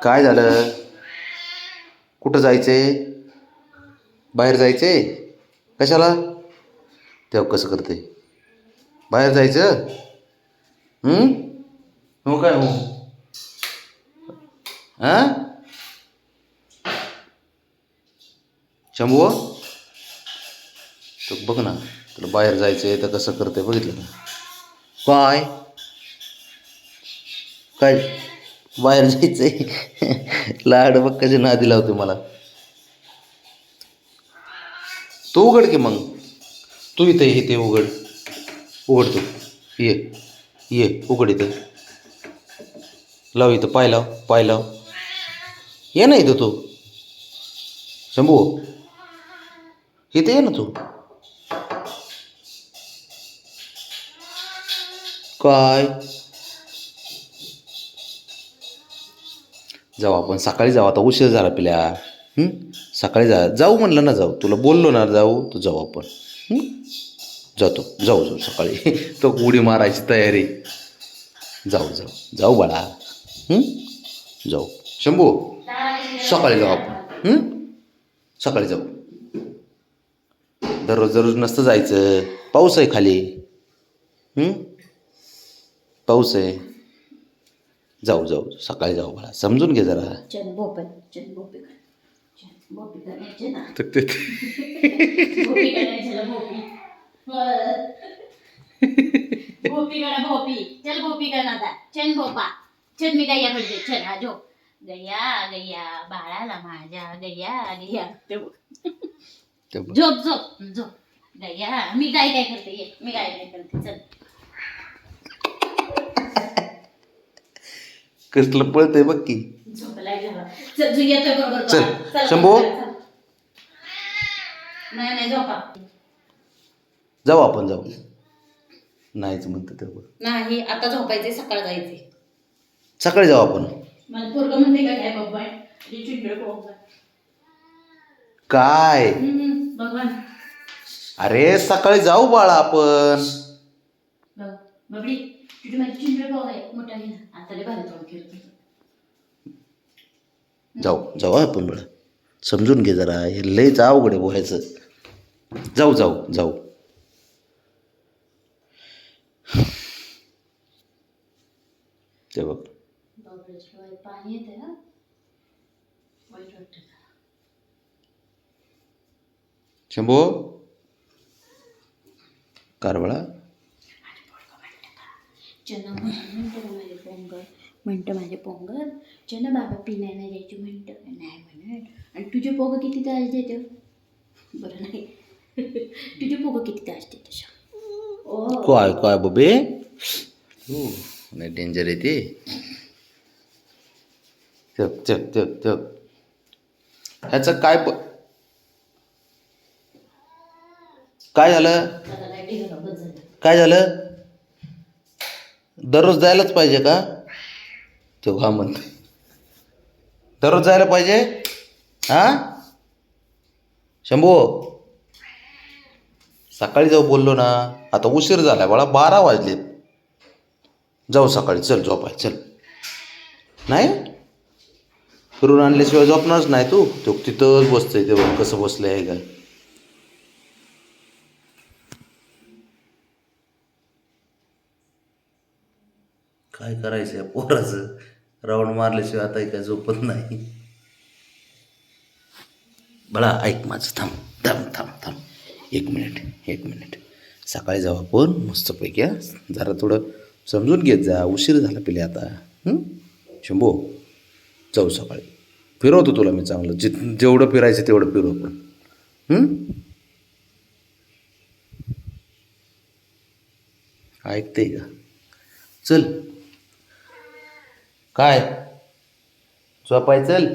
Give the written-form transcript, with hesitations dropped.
काय झालं? कुठं जायचंय? बाहेर जायचंय? कशाला? तेव्हा कसं करते? बाहेर जायचं? हो काय हो? हां शंभू, तर बघ ना, तुला बाहेर जायचंय तर कसं करते बघितलं ना? काय काय बाहेर जायचंय? लाड बघ कशी नादी लावते मला. तू उघड की मग. तू इथे ये, ते उघड. उघड तू. ये ये उघड इथं. लाव इथं पाय लाव, पाय लाव. ये ना इथं तू. शंभू इथे ये ना तू. काय जाऊ आपण सकाळी जाऊ, आता उशीर झाला पिल्या. सकाळी जाऊ म्हणलं ना, जाऊ तुला बोललो ना, जाऊ तर जाऊ आपण. जातो, जाऊ जाऊ सकाळी. तो उडी मारायची तयारी. जाऊ जाऊ जाऊ बाळा. जाऊ शंभू, सकाळी जाऊ आपण. सकाळी जाऊ. दररोज दररोज नसतं जायचं, पाऊस आहे खाली. पाऊस आहे. जाऊ जाऊ सकाळी जाऊ बाळा, समजून घे जरा. भोपी करा भोपी, चल भोपी कर आता. चल भोपा, चल मी गैया करते. चल हा झोप. गैया गैया बाळाला माझ्या, गैया गैया. झोप झोप झोप. गैया मी गाय काय करते, ये मी गाय काय करते. चल कसलं पळतंय बघ की. झोपलाय घरात. चल येतोय बरोबर. चल शंभू, नाही नाही झोपा. जाऊ आपण जाऊ. नाहीच म्हणतं तेव्हा. नाही आता झोपायचे, सकाळ जायचे. सकाळी जाऊ आपण. मला पोरगं म्हणते का काय बाबा काय भगवान. अरे सकाळी जाऊ बाळा आपण. बबडी तुझी माझी चिंबडे पाव आहे मोठा आहे ना, आता लय भारी तोंड फिरतो. जाऊ जाऊ आपण बाळा, समजून घे जरा. हे लयच अवघड आहे बोलायचं. जाऊ जाऊ जाऊ. ते बघ पाणी येते ना, वाईट वाटतं. शंभू कारवळा. चना म्हणतं माझे पोंगल. चना बाबा पिण्याला जायची म्हणतं, नाही म्हणत. आणि तुझे पोगं किती तास देतं? बरं नाही. तुझे पोगं किती तास देतं? काय काय बबे, हो नाही डेंजर आहे ते. चप चप चप चप. ह्याचं काय काय झालं? काय झालं? दररोज जायलाच पाहिजे का? तो हा म्हणतो दररोज जायला पाहिजे. हा शंभू, सकाळी जाऊ बोललो ना, आता उशीर झाला बाळा, 12 वाजलेत. जाऊ सकाळी. चल झोपाय चल. नाही फिरून आणल्याशिवाय झोपणारच नाही तू. तो तिथंच बसतंय, ते बघ कसं बसलंय आहे का. काय करायचं या पोराचं, राऊंड मारल्याशिवाय आता काय झोपत नाही. बाळा ऐक माझं, थांब थांब थांब थांब. एक मिनिट. सकाळी जाऊ आपण मस्तपैकी. जरा थोडं समजून घेत जा, उशीर झाला पिले आता. शंभू जाऊ सकाळी. फिरवतो तुला मी चांगलं. जेवढं फिरायचं तेवढं फिरव पण. ऐकते का? चल काय झोपाय चल.